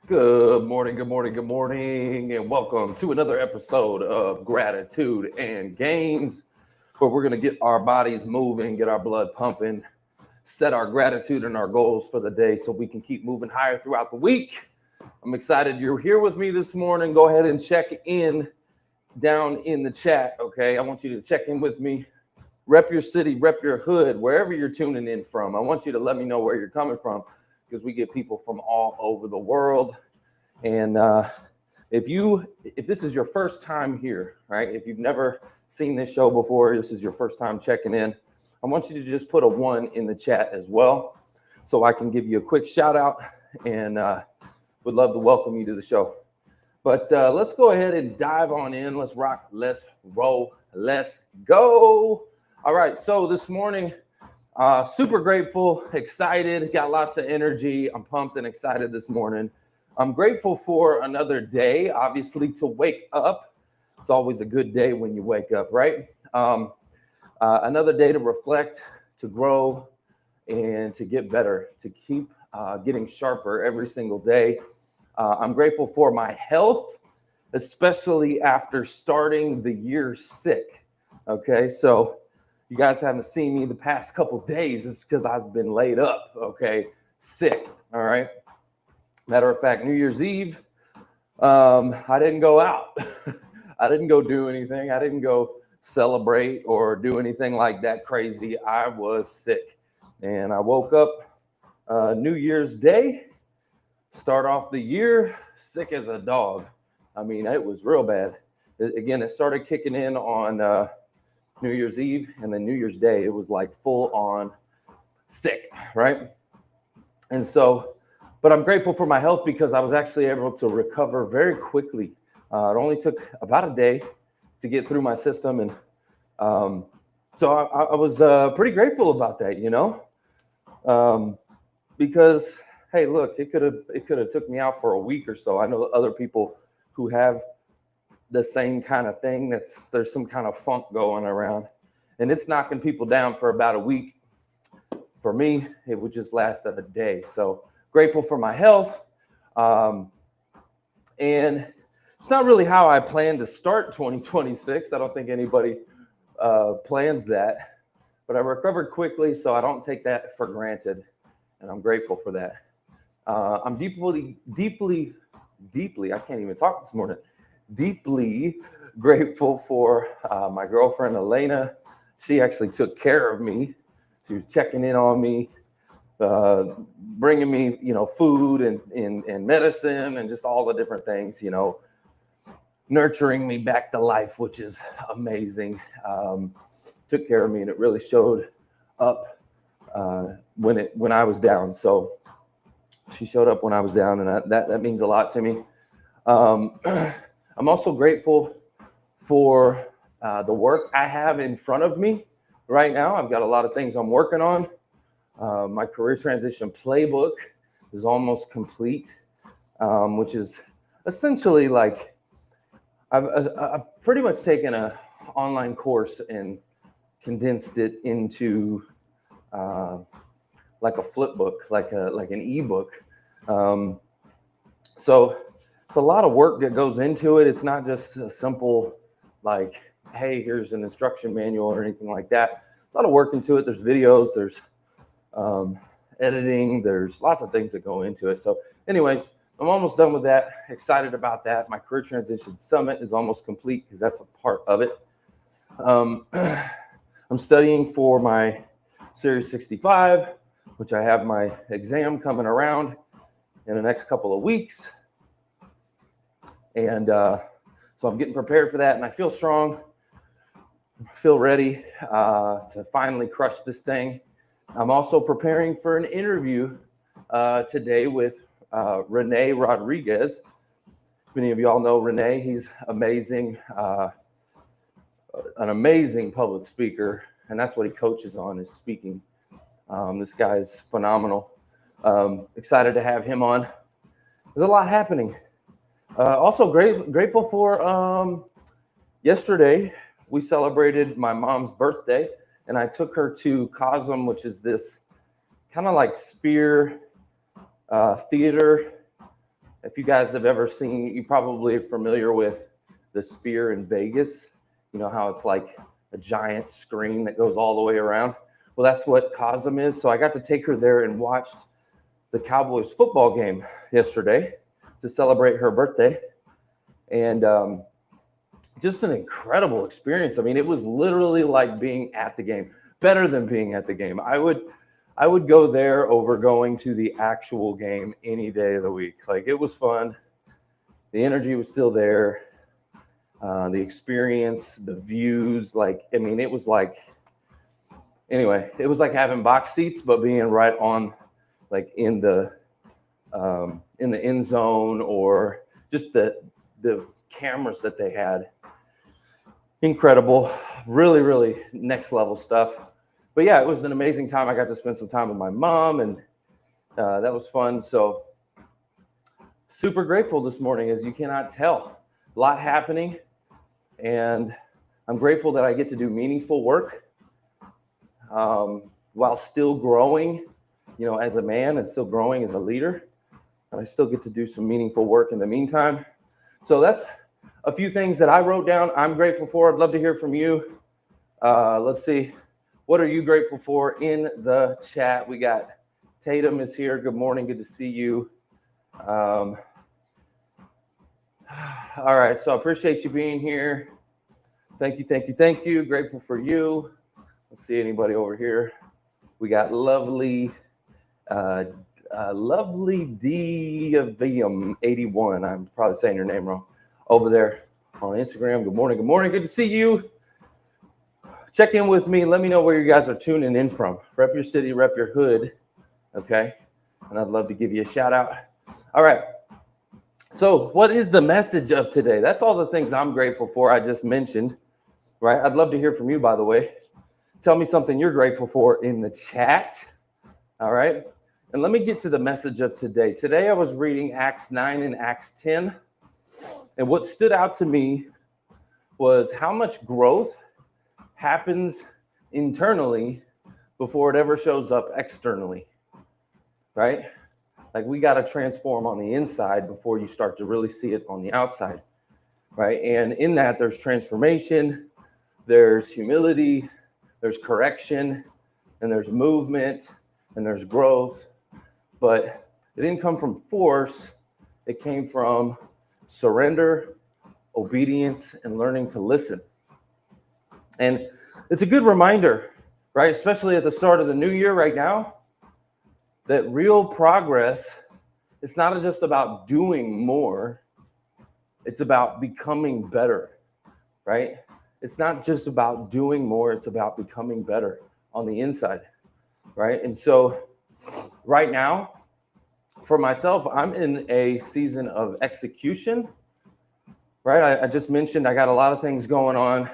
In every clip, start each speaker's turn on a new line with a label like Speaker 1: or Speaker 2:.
Speaker 1: Good morning, good morning, good morning, and welcome to another episode of Gratitude and Gains, where we're going to get our bodies moving, get our blood pumping, set our gratitude and our goals for the day so we can keep moving higher throughout the week. I'm excited you're here with me this morning. Go ahead and check in down in the chat, okay? I want you to check in with me. Rep your city, rep your hood, wherever you're tuning in from. I want you to let me know where you're coming from, because we get people from all over the world. And if this is your first time here, right? If you've never seen this show before, this is your first time checking in, I want you to just put a 1 in the chat as well, so I can give you a quick shout out, and would love to welcome you to the show. But let's go ahead and dive on in. Let's rock, let's roll, let's go. All right, so this morning, super grateful, excited, got lots of energy. I'm pumped and excited this morning. I'm grateful for another day, obviously, to wake up. It's always a good day when you wake up, right? Another day to reflect, to grow, and to get better, to keep getting sharper every single day. I'm grateful for my health, especially after starting the year sick. Okay, so you guys haven't seen me the past couple days. It's because I've been laid up, okay, sick, all right? Matter of fact, New Year's Eve, I didn't go out. I didn't go do anything. I didn't go celebrate or do anything like that crazy. I was sick. And I woke up New Year's Day, start off the year sick as a dog. I mean, it was real bad. Again, it started kicking in on New Year's Eve, and then New Year's Day, it was like full on sick, right? And so, but I'm grateful for my health because I was actually able to recover very quickly. It only took about a day to get through my system. And so I was pretty grateful about that, you know, because, hey, look, it could have took me out for a week or so. I know other people who have the same kind of thing. There's some kind of funk going around, and it's knocking people down for about a week. For me, it would just last a day. So grateful for my health. And it's not really how I plan to start 2026. I don't think anybody plans that, but I recovered quickly, so I don't take that for granted, and I'm grateful for that. I'm deeply, I can't even talk this morning, deeply grateful for my girlfriend, Elena. She actually took care of me. She was checking in on me, bringing me, food and medicine and just all the different things, nurturing me back to life, which is amazing. Took care of me, and it really showed up when I was down. So she showed up when I was down, and that means a lot to me. I'm also grateful for the work I have in front of me right now. I've got a lot of things I'm working on. My career transition playbook is almost complete, which is essentially like I've pretty much taken an online course and condensed it into like a flip book, like an ebook. So it's a lot of work that goes into it. It's not just a simple like, hey, here's an instruction manual or anything like that. There's a lot of work into it. There's videos, there's editing, there's lots of things that go into it. So anyways, I'm almost done with that. Excited about that. My career transition summit is almost complete because that's a part of it. I'm studying for my Series 65, which I have my exam coming around in the next couple of weeks. And so I'm getting prepared for that, and I feel strong, feel ready to finally crush this thing. I'm also preparing for an interview today with Rene Rodriguez. Many of y'all know Rene. He's amazing, an amazing public speaker, and that's what he coaches on, is speaking. This guy's phenomenal. Excited to have him on. There's a lot happening. Also grateful for yesterday, we celebrated my mom's birthday, and I took her to Cosm, which is this kind of like Spear theater If you guys have ever seen, you probably are familiar with the Sphere in Vegas. You know how it's like a giant screen that goes all the way around? Well, that's what Cosm is. So I got to take her there and watched the Cowboys football game yesterday to celebrate her birthday. And just an incredible experience. I mean, it was literally like being at the game, better than being at the game. I would go there over going to the actual game any day of the week. Like, it was fun. The energy was still there. The experience, the views, like, I mean, it was like, anyway, it was like having box seats, but being right on, like, in the end zone, or just the cameras that they had. Incredible, really, really next level stuff. But yeah, it was an amazing time. I got to spend some time with my mom, and that was fun. So super grateful this morning, as you cannot tell. A lot happening, and I'm grateful that I get to do meaningful work while still growing, you know, as a man, and still growing as a leader. And I still get to do some meaningful work in the meantime. So that's a few things that I wrote down I'm grateful for. I'd love to hear from you. Let's see. What are you grateful for in the chat? We got Tatum is here. Good morning. Good to see you. All right. So I appreciate you being here. Thank you. Thank you. Thank you. Grateful for you. Let's see anybody over here. We got lovely DVM 81. I'm probably saying your name wrong. Over there on Instagram. Good morning. Good morning. Good to see you. Check in with me. Let me know where you guys are tuning in from. Rep your city, rep your hood. Okay. And I'd love to give you a shout out. All right. So what is the message of today? That's all the things I'm grateful for. I just mentioned, right? I'd love to hear from you, by the way. Tell me something you're grateful for in the chat. All right. And let me get to the message of today. Today I was reading Acts 9 and Acts 10. And what stood out to me was how much growth happens internally before it ever shows up externally, right? Like, we got to transform on the inside before you start to really see it on the outside, right? And in that, there's transformation, there's humility, there's correction, and there's movement, and there's growth. But it didn't come from force. It came from surrender, obedience, and learning to listen. And it's a good reminder, right, especially at the start of the new year right now, that real progress, it's not just about doing more, it's about becoming better, right? It's not just about doing more, it's about becoming better on the inside, right? And so right now, for myself, I'm in a season of execution, right? I just mentioned I got a lot of things going on,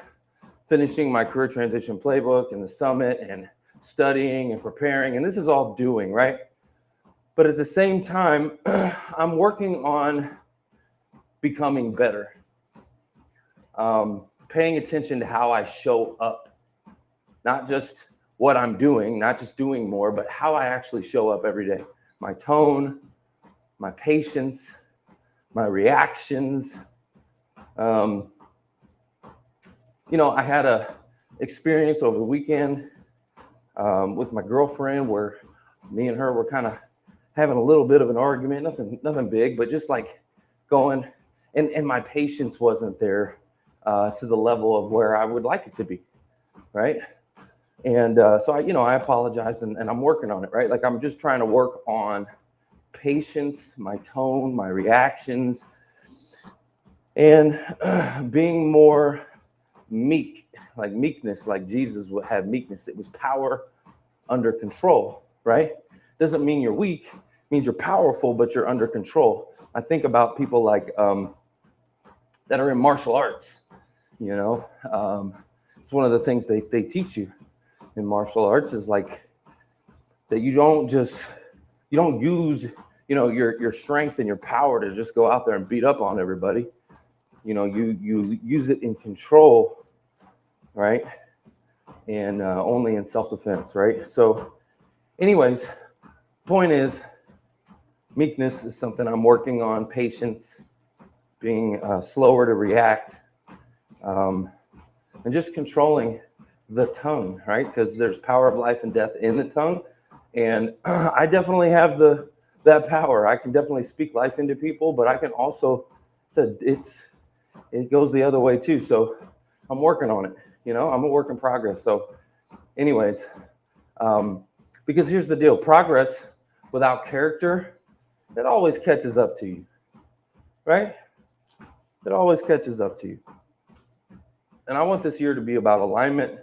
Speaker 1: finishing my career transition playbook and the summit, and studying and preparing, and this is all doing, right? But at the same time, I'm working on becoming better, paying attention to how I show up, not just what I'm doing, not just doing more, but how I actually show up every day. My tone, my patience, my reactions. You know, I had a experience over the weekend with my girlfriend where me and her were kind of having a little bit of an argument, nothing big, but just like going, and my patience wasn't there to the level of where I would like it to be, right? And so I apologize, and I'm working on it, right? Like, I'm just trying to work on patience, my tone, my reactions, and being more meek, like meekness, like Jesus would have meekness. It was power under control, right? Doesn't mean you're weak, it means you're powerful, but you're under control. I think about people like that are in martial arts, you know. It's one of the things they teach you in martial arts is like that you don't use, you know, your strength and your power to just go out there and beat up on everybody. You know, you use it in control, right? And only in self-defense, right? So anyways, point is, Meekness is something I'm working on. Patience, being slower to react, and just controlling the tongue, right? Because there's power of life and death in the tongue. And I definitely have that power. I can definitely speak life into people, but I can also, it goes the other way too. So I'm working on it. I'm a work in progress. So anyways, because here's the deal, progress without character, it always catches up to you, right? It always catches up to you. And I want this year to be about alignment,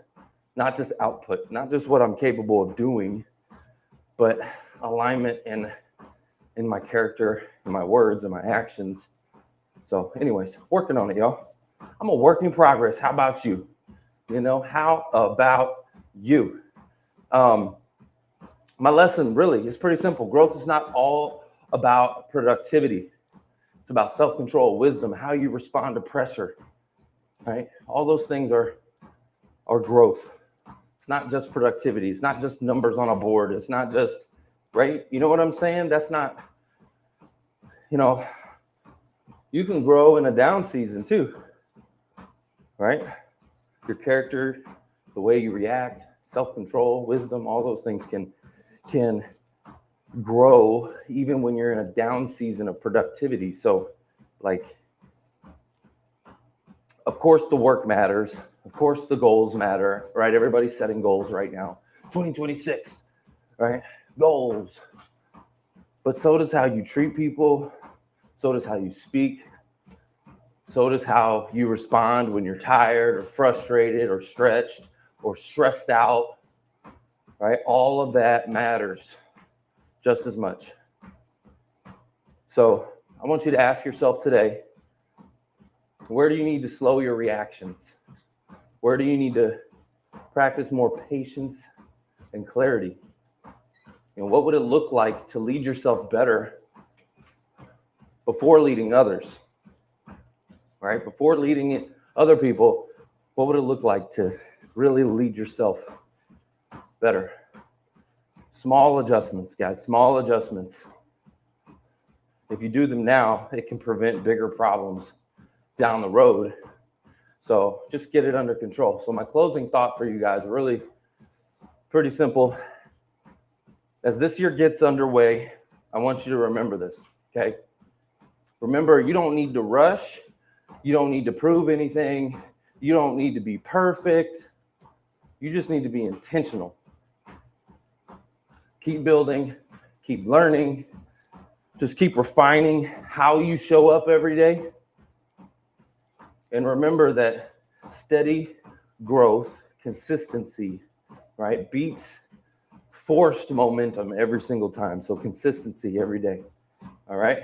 Speaker 1: not just output, not just what I'm capable of doing, but alignment in my character, in my words, and my actions. So anyways, working on it, y'all. I'm a work in progress. How about you? How about you? My lesson really is pretty simple. Growth is not all about productivity. It's about self-control, wisdom, how you respond to pressure, right? All those things are growth. It's not just productivity. It's not just numbers on a board. It's not just, right? You know what I'm saying? That's not, you can grow in a down season too, right? Your character, the way you react, self-control, wisdom, all those things can grow even when you're in a down season of productivity. So of course the work matters. Of course the goals matter, right? Everybody's setting goals right now. 2026, right? Goals. But so does how you treat people. So does how you speak. So does how you respond when you're tired or frustrated or stretched or stressed out, right? All of that matters just as much. So I want you to ask yourself today, where do you need to slow your reactions? Where do you need to practice more patience and clarity? What would it look like to lead yourself better before leading others? Right? Before leading other people, what would it look like to really lead yourself better? Small adjustments, guys, small adjustments. If you do them now, it can prevent bigger problems down the road. So just get it under control. So my closing thought for you guys, really pretty simple. As this year gets underway, I want you to remember this, okay? Remember, you don't need to rush. You don't need to prove anything. You don't need to be perfect. You just need to be intentional. Keep building, keep learning, just keep refining how you show up every day. And remember that steady growth, consistency, right, beats forced momentum every single time. So consistency every day. All right.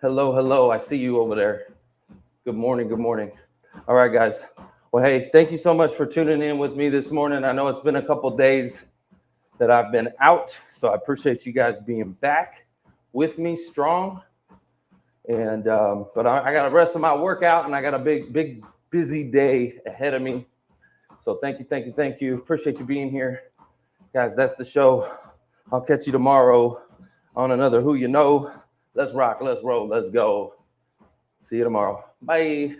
Speaker 1: Hello. I see you over there. Good morning. All right, guys. Well, hey, thank you so much for tuning in with me this morning. I know it's been a couple days that I've been out, so I appreciate you guys being back with me strong. And but I got the rest of my workout, and I got a big busy day ahead of me. So thank you. Appreciate you being here, guys. That's the show. I'll catch you tomorrow on another Who You Know. Let's rock, let's roll, let's go. See you tomorrow. Bye.